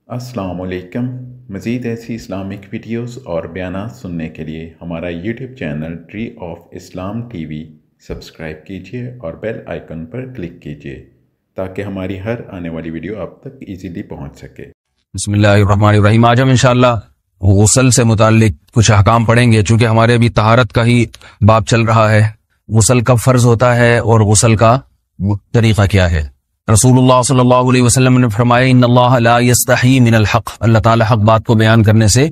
السلام علیکم۔ مزید ایسی اسلامک ویڈیوز اور بیانات سننے کے لیے ہمارا YouTube channel tree of Islam T V subscribe کیجیے اور بیل آئیکن پر کلک کیجیے تاکہ ہماری ہر آنے والی ویڈیو آپ تک ایزیلی پہنچ سکے۔ بسم اللہ الرحمن الرحیم۔ آج ہم انشاءاللہ غسل سے متعلق کچھ احکام پڑھیں گے، چونکہ ہمارے ابھی طہارت کا ہی باب چل رہا ہے۔ غسل کب فرض ہوتا ہے اور غسل کا طریقہ کیا ہے؟ رسول اللہ صلی اللہ علیہ وسلم نے فرمایا ان اللہ لا یستحی من الحق، اللہ تعالی حق بات کو بیان کرنے سے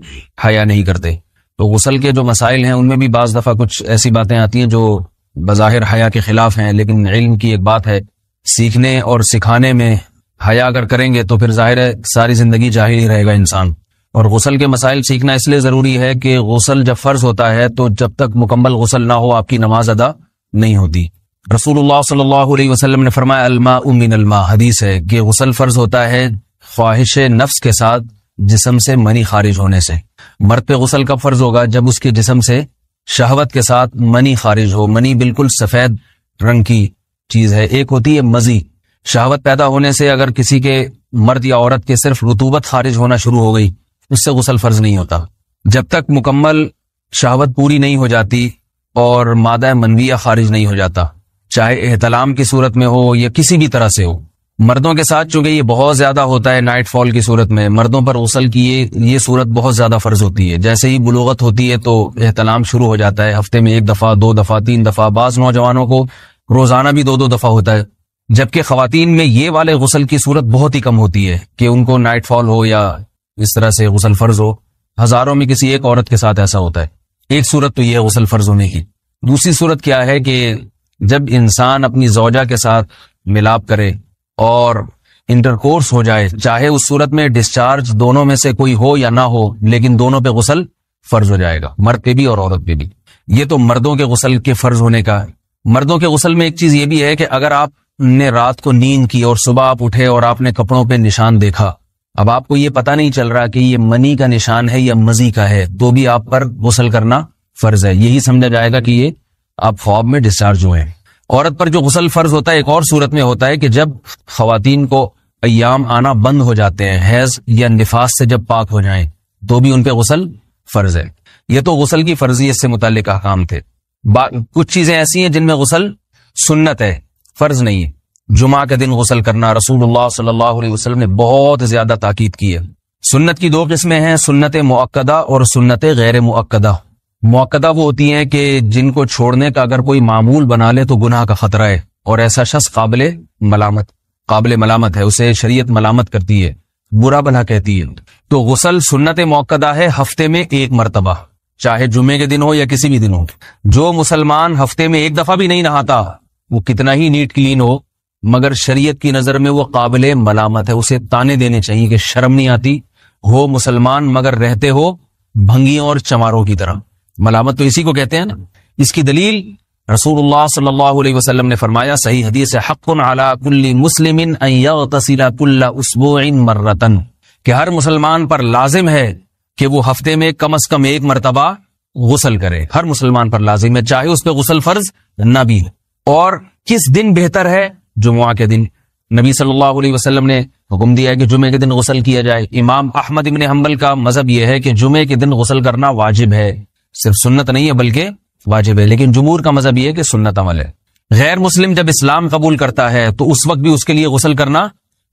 حیا نہیں کرتے۔ تو غسل کے جو مسائل ہیں ان میں بھی بعض دفعہ کچھ ایسی باتیں آتی ہیں جو بظاہر حیا کے خلاف ہیں، لیکن علم کی ایک بات ہے، سیکھنے اور سکھانے میں حیا اگر کریں گے تو پھر ظاہر ہے ساری زندگی جاہل ہی رہے گا انسان۔ اور غسل کے مسائل سیکھنا اس لیے ضروری ہے کہ غسل جب فرض ہوتا ہے تو جب تک مکمل غسل نہ ہو آپ کی نماز ادا نہیں ہوتی۔ رسول اللہ صلی اللہ علیہ وسلم نے فرمایا الماء من الماء، حدیث ہے کہ غسل فرض ہوتا ہے خواہش نفس کے ساتھ جسم سے منی خارج ہونے سے۔ مرد پہ غسل کب فرض ہوگا؟ جب اس کے جسم سے شہوت کے ساتھ منی خارج ہو۔ منی بالکل سفید رنگ کی چیز ہے، ایک ہوتی ہے مزی۔ شہوت پیدا ہونے سے اگر کسی کے مرد یا عورت کے صرف رطوبت خارج ہونا شروع ہو گئی اس سے غسل فرض نہیں ہوتا۔ جب تک مکمل شہوت پوری نہیں ہو جاتی اور مادہ منویہ خارج نہیں ہو جاتا، چاہے احتلام کی صورت میں ہو یا کسی بھی طرح سے ہو۔ مردوں کے ساتھ چونکہ یہ بہت زیادہ ہوتا ہے، نائٹ فال کی صورت میں مردوں پر غسل کی یہ صورت بہت زیادہ فرض ہوتی ہے۔ جیسے ہی بلوغت ہوتی ہے تو احتلام شروع ہو جاتا ہے، ہفتے میں 1 دفعہ 2 دفعہ 3 دفعہ، بعض نوجوانوں کو روزانہ بھی 2 دفعہ ہوتا ہے، جبکہ خواتین میں یہ والے غسل کی صورت بہت ہی کم ہوتی ہے کہ ان کو نائٹ فال ہو یا اس طرح سے غسل فرض ہو۔ ہزاروں میں کسی ایک عورت کے ساتھ ایسا ہوتا ہے۔ ایک صورت تو یہ ہے غسل فرض ہونے کی۔ دوسری صورت کیا ہے کہ جب انسان اپنی زوجہ کے ساتھ ملاپ کرے اور انٹرکورس ہو جائے، چاہے اس صورت میں ڈسچارج دونوں میں سے کوئی ہو یا نہ ہو، لیکن دونوں پہ غسل فرض ہو جائے گا، مرد پہ بھی اور عورت پہ بھی۔ یہ تو مردوں کے غسل کے فرض ہونے کا ہے۔ مردوں کے غسل میں ایک چیز یہ بھی ہے کہ اگر آپ نے رات کو نیند کی اور صبح آپ اٹھے اور آپ نے کپڑوں پہ نشان دیکھا، اب آپ کو یہ پتہ نہیں چل رہا کہ یہ منی کا نشان ہے یا مزی کا ہے، تو بھی آپ پر غسل کرنا فرض ہے۔ یہی سمجھا جائے گا کہ یہ آپ خواب میں ڈسچارج ہوئے ہیں۔ عورت پر جو غسل فرض ہوتا ہے ایک اور صورت میں ہوتا ہے کہ جب خواتین کو ایام آنا بند ہو جاتے ہیں، حیض یا نفاس سے جب پاک ہو جائیں تو بھی ان پہ غسل فرض ہے۔ یہ تو غسل کی فرضیت سے متعلق احکام تھے۔ کچھ چیزیں ایسی ہیں جن میں غسل سنت ہے، فرض نہیں ہے۔ جمعہ کے دن غسل کرنا رسول اللہ صلی اللہ علیہ وسلم نے بہت زیادہ تاکید کی ہے۔ سنت کی 2 قسمیں ہیں، سنت مؤکدہ اور سنت غیر مؤکدہ۔ مؤکدہ وہ ہوتی ہیں کہ جن کو چھوڑنے کا اگر کوئی معمول بنا لے تو گناہ کا خطرہ ہے، اور ایسا شخص قابل ملامت ہے، اسے شریعت ملامت کرتی ہے، برا بھلا کہتی ہے۔ تو غسل سنت مؤکدہ ہے ہفتے میں 1 مرتبہ، چاہے جمعے کے دن ہو یا کسی بھی دن ہو۔ جو مسلمان ہفتے میں 1 دفعہ بھی نہیں نہاتا، وہ کتنا ہی نیٹ کلین ہو، مگر شریعت کی نظر میں وہ قابل ملامت ہے، اسے تانے دینے چاہیے کہ شرم نہیں آتی ہو مسلمان مگر رہتے ہو بھنگیوں اور چماروں کی طرح۔ ملامت تو اسی کو کہتے ہیں نا۔ اس کی دلیل رسول اللہ صلی اللہ علیہ وسلم نے فرمایا، صحیح حدیث ہے، حق علی کل مسلم ان یغتسل کل اسبوع مرتن، کہ ہر مسلمان پر لازم ہے کہ وہ ہفتے میں کم از کم 1 مرتبہ غسل کرے۔ ہر مسلمان پر لازم ہے، چاہے اس پہ غسل فرض نہ بھی ہے۔ اور کس دن بہتر ہے؟ جمعہ کے دن۔ نبی صلی اللہ علیہ وسلم نے حکم دیا ہے کہ جمعے کے دن غسل کیا جائے۔ امام احمد ابن حنبل کا مذہب یہ ہے کہ جمعے کے دن غسل کرنا واجب ہے، صرف سنت نہیں ہے بلکہ واجب ہے، لیکن جمہور کا مذہب یہ ہے کہ سنت عمل ہے۔ غیر مسلم جب اسلام قبول کرتا ہے تو اس وقت بھی اس کے لیے غسل کرنا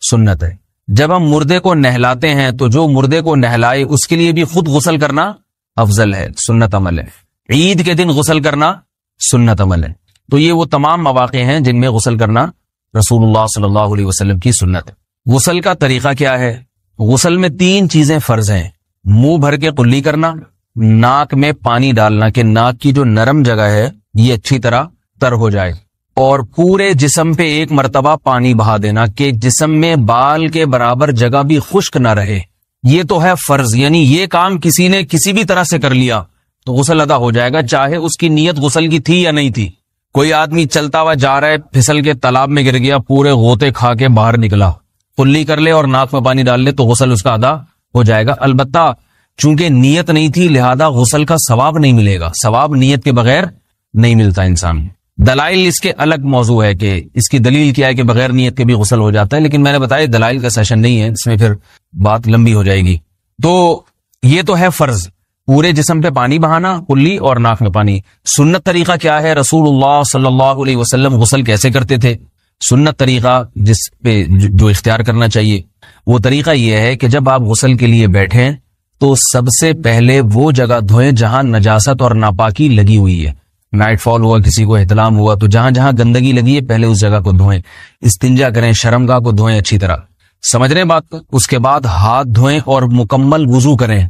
سنت ہے۔ جب ہم مردے کو نہلاتے ہیں تو جو مردے کو نہلائے اس کے لیے بھی خود غسل کرنا افضل ہے، سنت عمل ہے۔ عید کے دن غسل کرنا سنت عمل ہے۔ تو یہ وہ تمام مواقع ہیں جن میں غسل کرنا رسول اللہ صلی اللہ علیہ وسلم کی سنت ہے۔ غسل کا طریقہ کیا ہے؟ غسل میں 3 چیزیں فرض ہیں، منہ بھر کے قلی کرنا، ناک میں پانی ڈالنا کہ ناک کی جو نرم جگہ ہے یہ اچھی طرح تر ہو جائے، اور پورے جسم پہ 1 مرتبہ پانی بہا دینا کہ جسم میں بال کے برابر جگہ بھی خشک نہ رہے۔ یہ تو ہے فرض، یعنی یہ کام کسی نے کسی بھی طرح سے کر لیا تو غسل ادا ہو جائے گا، چاہے اس کی نیت غسل کی تھی یا نہیں تھی۔ کوئی آدمی چلتا ہوا جا رہا ہے، پھسل کے تالاب میں گر گیا، پورے غوطے کھا کے باہر نکلا، قلی کر لے اور ناک میں پانی ڈال لے تو غسل اس کا ادا ہو جائے گا۔ البتہ چونکہ نیت نہیں تھی لہذا غسل کا ثواب نہیں ملے گا، ثواب نیت کے بغیر نہیں ملتا انسان۔ دلائل اس کے الگ موضوع ہے کہ اس کی دلیل کیا ہے کہ بغیر نیت کے بھی غسل ہو جاتا ہے، لیکن میں نے بتایا دلائل کا سیشن نہیں ہے، اس میں پھر بات لمبی ہو جائے گی. تو یہ تو ہے فرض، پورے جسم پہ پانی بہانا، کلی اور ناک میں پانی. سنت طریقہ کیا ہے؟ رسول اللہ صلی اللہ علیہ وسلم غسل کیسے کرتے تھے؟ سنت طریقہ جس پہ جو اختیار کرنا چاہیے وہ طریقہ یہ ہے کہ جب آپ غسل کے لیے بیٹھیں تو سب سے پہلے وہ جگہ دھوئیں جہاں نجاست اور ناپاکی لگی ہوئی ہے. نائٹ فال ہوا، کسی کو احتلام ہوا، تو جہاں جہاں گندگی لگی ہے پہلے اس جگہ کو دھوئیں. استنجا کریں، شرمگاہ کو دھوئیں اچھی طرح. سمجھ رہے ہیں بات کو؟ اس کے بعد ہاتھ دھوئیں اور مکمل وضو کریں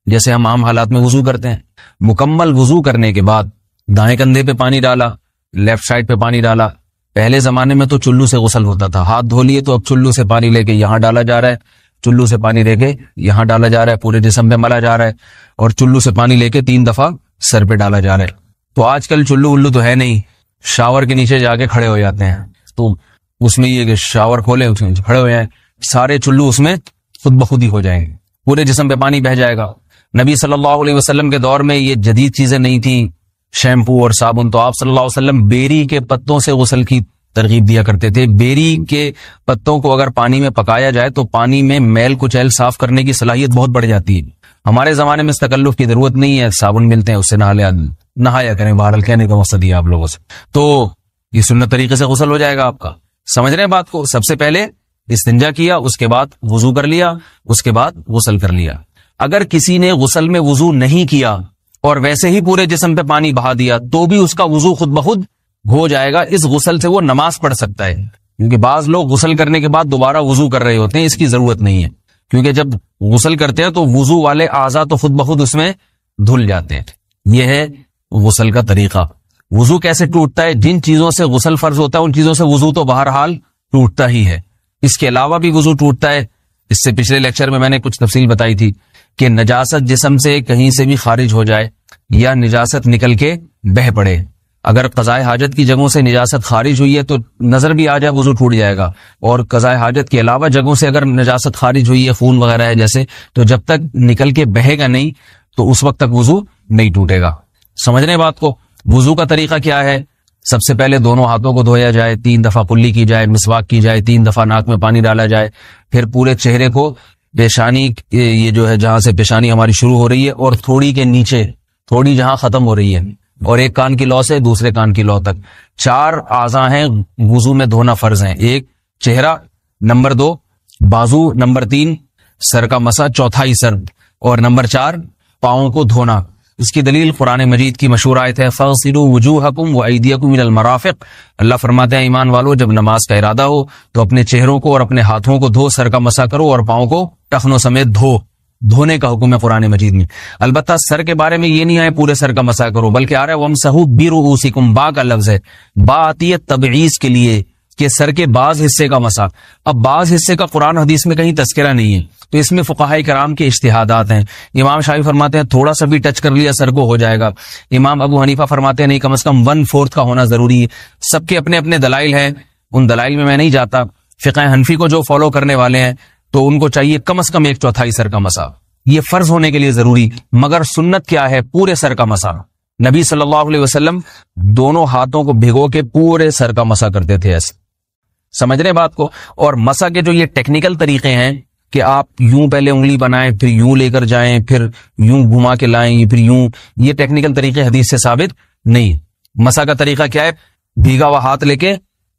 جیسے ہم عام حالات میں وضو کرتے ہیں. مکمل وضو کرنے کے بعد دائیں کندھے پہ پانی ڈالا، لیفٹ سائڈ پہ پانی ڈالا. پہلے زمانے میں تو چلو سے غسل ہوتا تھا، ہاتھ دھو لیے تو اب چلو سے پانی لے کے یہاں ڈالا جا رہا ہے، چلو سے پانی لے کے یہاں ڈالا جا رہا ہے، پورے جسم پہ ملا جا رہا ہے، اور چلو سے پانی لے کے 3 دفعہ سر پہ ڈالا جا رہا ہے. تو آج کل چلو الو تو ہے نہیں، شاور کے نیچے جا کے کھڑے ہو جاتے ہیں. تو اس میں یہ کہ شاور کھولے کھڑے ہو جائیں، سارے چلو اس میں خود بخود ہی ہو جائیں گے، پورے جسم پہ پانی بہ جائے گا. نبی صلی اللہ علیہ وسلم کے دور میں یہ جدید چیزیں نہیں تھیں، شیمپو اور صابن. تو آپ صلی اللہ علیہ وسلم بیری کے پتوں سے غسل کی ترغیب دیا کرتے تھے. بیری کے پتوں کو اگر پانی میں پکایا جائے تو پانی میں میل کچیل صاف کرنے کی صلاحیت بہت بڑھ جاتی ہے. ہمارے زمانے میں اس تکلف کی ضرورت نہیں ہے، صابن ملتے ہیں اس سے نہایا کریں. بہرحال کہنے کا مقصد یہ آپ لوگوں سے، تو یہ سنت طریقے سے غسل ہو جائے گا آپ کا. سمجھ رہے ہیں بات کو؟ سب سے پہلے استنجا کیا، اس کے بعد وضو کر لیا، اس کے بعد غسل کر لیا. اگر کسی نے غسل میں وضو نہیں کیا اور ویسے ہی پورے جسم پہ پانی بہا دیا تو بھی اس کا وضو خود بخود ہو جائے گا. اس غسل سے وہ نماز پڑھ سکتا ہے، کیونکہ بعض لوگ غسل کرنے کے بعد دوبارہ وضو کر رہے ہوتے ہیں. اس کی ضرورت نہیں ہے، کیونکہ جب غسل کرتے ہیں تو وضو والے اعضاء تو خود بخود اس میں دھل جاتے ہیں. یہ ہے غسل کا طریقہ. وضو کیسے ٹوٹتا ہے؟ جن چیزوں سے غسل فرض ہوتا ہے ان چیزوں سے وضو تو بہرحال ٹوٹتا ہی ہے. اس کے علاوہ بھی وضو ٹوٹتا ہے. اس سے پچھلے لیکچر میں نے کچھ تفصیل بتائی تھی کہ نجاست جسم سے کہیں سے بھی خارج ہو جائے یا نجاست نکل کے بہ پڑے. اگر قضائے حاجت کی جگہوں سے نجاست خارج ہوئی ہے تو نظر بھی آ جائے وضو ٹوٹ جائے گا، اور قضائے حاجت کے علاوہ جگہوں سے اگر نجاست خارج ہوئی ہے، خون وغیرہ ہے جیسے، تو جب تک نکل کے بہے گا نہیں تو اس وقت تک وضو نہیں ٹوٹے گا. سمجھ رہے ہیں بات کو؟ وضو کا طریقہ کیا ہے؟ سب سے پہلے دونوں ہاتھوں کو دھویا جائے، 3 دفعہ کلی کی جائے، مسواک کی جائے، 3 دفعہ ناک میں پانی ڈالا جائے. پھر پورے چہرے کو، پیشانی یہ جو ہے جہاں سے پیشانی ہماری شروع ہو رہی ہے اور تھوڑی کے نیچے تھوڑی جہاں ختم ہو رہی ہے، اور ایک کان کی لو سے دوسرے کان کی لو تک 4 اعضاء ہیں وضو میں دھونا فرض ہیں. 1 چہرہ، نمبر 2 بازو، نمبر 3 سر کا مسا، چوتھائی سر، اور نمبر 4 پاؤں کو دھونا. اس کی دلیل قرآن مجید کی مشہور آیت ہے فَاغْسِلُوا وُجُوهَكُمْ وَأَيْدِيَكُمْ إِلَى الْمَرَافِقِ. اللہ فرماتے ہیں ایمان والو جب نماز کا ارادہ ہو تو اپنے چہروں کو اور اپنے ہاتھوں کو دھو، سر کا مسا کرو اور پاؤں کو ٹخنوں سمیت دھو. دھونے کا حکم ہے قرآن مجید میں. البتہ سر کے بارے میں یہ نہیں ہے پورے سر کا مسا کرو، بلکہ آ رہا ہے وَامْسَحُوا بِرُؤُوسِكُمْ. با کا لفظ ہے، با آتی ہے تبعیض کے لیے کہ سر کے بعض حصے کا مسا. اب بعض حصے کا قرآن حدیث میں کہیں تذکرہ نہیں ہے، تو اس میں فقہاء کرام کے اجتہادات ہیں. امام شافعی فرماتے ہیں تھوڑا سا بھی ٹچ کر لیا سر کو ہو جائے گا. امام ابو حنیفہ فرماتے ہیں نہیں، کم از کم 1/4 کا ہونا ضروری ہے. سب کے اپنے اپنے دلائل ہیں، ان دلائل میں نہیں جاتا. فقہ حنفی کو جو فالو کرنے والے ہیں تو ان کو چاہیے کم از کم 1/4 سر کا مسا، یہ فرض ہونے کے لیے ضروری. مگر سنت کیا ہے؟ پورے سر کا مسا. نبی صلی اللہ علیہ وسلم دونوں ہاتھوں کو بھگو کے پورے سر کا مسا کرتے تھے ایسے. سمجھ رہے بات کو؟ اور مسا کے جو یہ ٹیکنیکل طریقے ہیں کہ آپ یوں پہلے انگلی بنائیں، پھر یوں لے کر جائیں، پھر یوں گھما کے لائیں، پھر یوں، یہ ٹیکنیکل طریقے حدیث سے ثابت نہیں. مسا کا طریقہ کیا ہے؟ بھیگا ہوا ہاتھ لے کے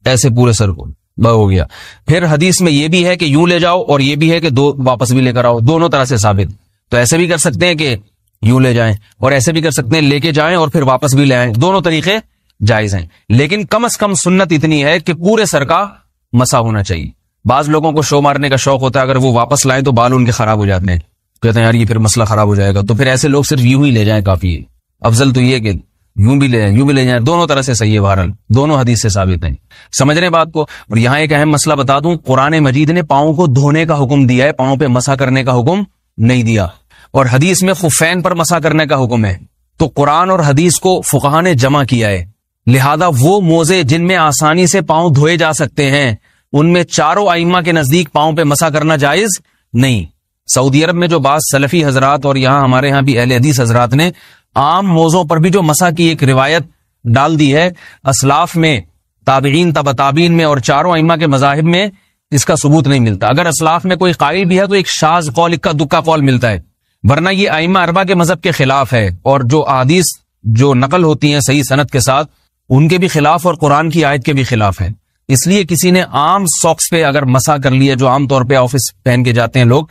ایسے پورے سر کو ہو گیا. پھر حدیث میں یہ بھی ہے کہ یوں لے جاؤ اور یہ بھی ہے کہ 2 واپس بھی لے کر آؤ، دونوں طرح سے ثابت. تو ایسے بھی کر سکتے ہیں کہ یوں لے جائیں، اور ایسے بھی کر سکتے ہیں لے کے جائیں اور پھر واپس بھی لے آئیں. دونوں طریقے جائز ہیں، لیکن کم از کم سنت اتنی ہے کہ پورے سر کا مسا ہونا چاہیے. بعض لوگوں کو شو مارنے کا شوق ہوتا ہے، اگر وہ واپس لائیں تو بال ان کے خراب ہو جاتے ہیں، کہتے ہیں یار یہ پھر مسئلہ خراب ہو جائے گا. تو پھر ایسے لوگ صرف یوں ہی لے جائیں کافی ہے. افضل تو یہ کہ یوں بھی لے جائیں، یوں بھی لے جائیں، دونوں طرح سے صحیح ہے. بہرحال دونوں حدیث سے ثابت ہیں. سمجھ رہے بات کو؟ اور یہاں ایک اہم مسئلہ بتا دوں، قرآن مجید نے پاؤں کو دھونے کا حکم دیا ہے، پاؤں پہ مسا کرنے کا حکم نہیں دیا. اور حدیث میں خفین پر مسا کرنے کا حکم ہے. تو قرآن اور حدیث کو فقہاء نے جمع کیا ہے، لہذا وہ موزے جن میں آسانی سے پاؤں دھوئے جا سکتے ہیں ان میں چاروں ائمہ کے نزدیک پاؤں پہ مسا کرنا جائز نہیں. سعودی عرب میں جو بعض سلفی حضرات اور یہاں ہمارے ہاں بھی اہل حدیث حضرات نے عام موزوں پر بھی جو مسا کی ایک روایت ڈال دی ہے، اسلاف میں، تابعین، تبع تابعین میں اور چاروں ائمہ کے مذاہب میں اس کا ثبوت نہیں ملتا. اگر اسلاف میں کوئی قائل بھی ہے تو ایک شاذ قول، اکا دکا قول ملتا ہے، ورنہ یہ ائمہ اربعہ کے مذہب کے خلاف ہے. اور جو احادیث جو نقل ہوتی ہیں صحیح سند کے ساتھ، ان کے بھی خلاف اور قرآن کی آیت کے بھی خلاف ہے. اس لیے کسی نے عام ساکس پہ اگر مسح کر لیا، جو عام طور پہ آفس پہن کے جاتے ہیں لوگ،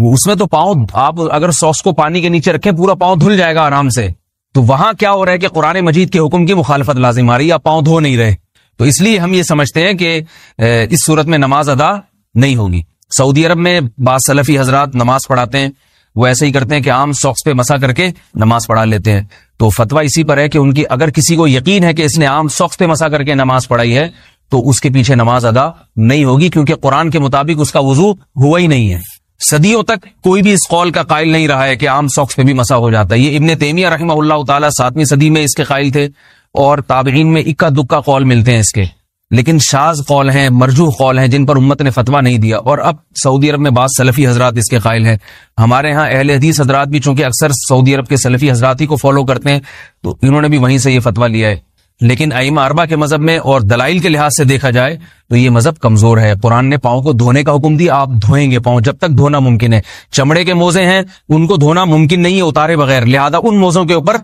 اس میں تو پاؤں، آپ اگر ساکس کو پانی کے نیچے رکھیں پورا پاؤں دھل جائے گا آرام سے. تو وہاں کیا ہو رہا ہے کہ قرآن مجید کے حکم کی مخالفت لازم آ رہی ہے، آپ پاؤں دھو نہیں رہے. تو اس لیے ہم یہ سمجھتے ہیں کہ اس صورت میں نماز ادا نہیں ہوگی. سعودی عرب میں بعض سلفی حضرات نماز پڑھاتے ہیں، وہ ایسے ہی کرتے ہیں کہ عام ساکس پہ مسح کر کے نماز پڑھا لیتے ہیں. تو فتویٰ اسی پر ہے کہ ان کی اگر کسی کو یقین ہے کہ اس نے عام ساکس پہ مسح کر کے نماز پڑھائی ہے تو اس کے پیچھے نماز ادا نہیں ہوگی، کیونکہ قرآن کے مطابق اس کا وضو ہوا ہی نہیں ہے. صدیوں تک کوئی بھی اس قول کا قائل نہیں رہا ہے کہ عام ساکس پہ بھی مسح ہو جاتا ہے. یہ ابن تیمیہ رحمہ اللہ تعالیٰ 7ویں صدی میں اس کے قائل تھے، اور تابعین میں اکا دکا قول ملتے ہیں اس کے، لیکن شاذ قول ہیں، مرجوح قول ہیں جن پر امت نے فتویٰ نہیں دیا. اور اب سعودی عرب میں بعض سلفی حضرات اس کے قائل ہیں. ہمارے ہاں اہل حدیث حضرات بھی چونکہ اکثر سعودی عرب کے سلفی حضرات ہی کو فالو کرتے ہیں، تو انہوں نے بھی وہیں سے یہ فتویٰ لیا ہے. لیکن ائمہ اربعہ کے مذہب میں اور دلائل کے لحاظ سے دیکھا جائے تو یہ مذہب کمزور ہے. قرآن نے پاؤں کو دھونے کا حکم دیا، آپ دھوئیں گے پاؤں جب تک دھونا ممکن ہے. چمڑے کے موزے ہیں، ان کو دھونا ممکن نہیں ہے اتارے بغیر، لہذا ان موزوں کے اوپر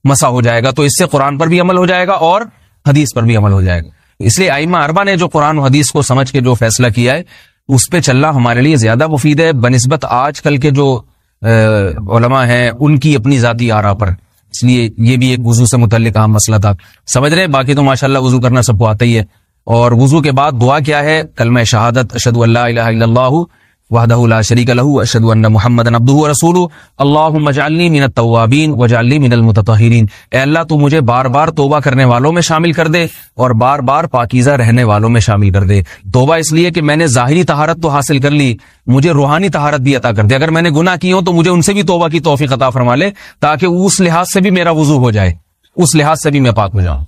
مسح ہو جائے گا. تو اس سے قرآن پر بھی عمل ہو جائے گا اور حدیث پر بھی عمل ہو جائے گا. اس لیے ائمہ اربعہ نے جو قرآن و حدیث کو سمجھ کے جو فیصلہ کیا ہے اس پہ چلنا ہمارے لیے زیادہ مفید ہے بنسبت آج کل کے جو علماء ہیں ان کی اپنی ذاتی آراء پر. اس لیے یہ بھی ایک وضو سے متعلق اہم مسئلہ تھا. سمجھ رہے ہیں؟ باقی تو ماشاءاللہ وضو کرنا سب کو آتا ہی ہے. اور وضو کے بعد دعا کیا ہے؟ کلمہ شہادت، اشہد ان لا الہ الا اللہ وحدہ لا شریک لہ اشہد ان محمدا عبدہ ورسولہ اللہم اجعلنی من التوابین واجعلنی من المتطہرین. اے اللہ تو مجھے بار بار توبہ کرنے والوں میں شامل کر دے اور بار بار پاکیزہ رہنے والوں میں شامل کر دے. توبہ اس لیے کہ میں نے ظاہری طہارت تو حاصل کر لی، مجھے روحانی طہارت بھی عطا کر دے. اگر میں نے گناہ کی ہوں تو مجھے ان سے بھی توبہ کی توفیق عطا فرما لے، تاکہ اس لحاظ سے بھی میرا وضو ہو جائے، اس لحاظ سے بھی میں پاک ہو جاؤں.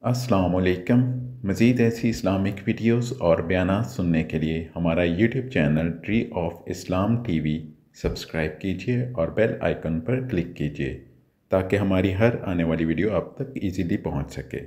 السلام علیکم. مزید ایسی اسلامک ویڈیوز اور بیانات سننے کے لیے ہمارا YouTube channel tree of Islam T V subscribe کیجیے اور بیل آئیکن پر کلک کیجیے تاکہ ہماری ہر آنے والی ویڈیو آپ تک ایزیلی پہنچ سکے.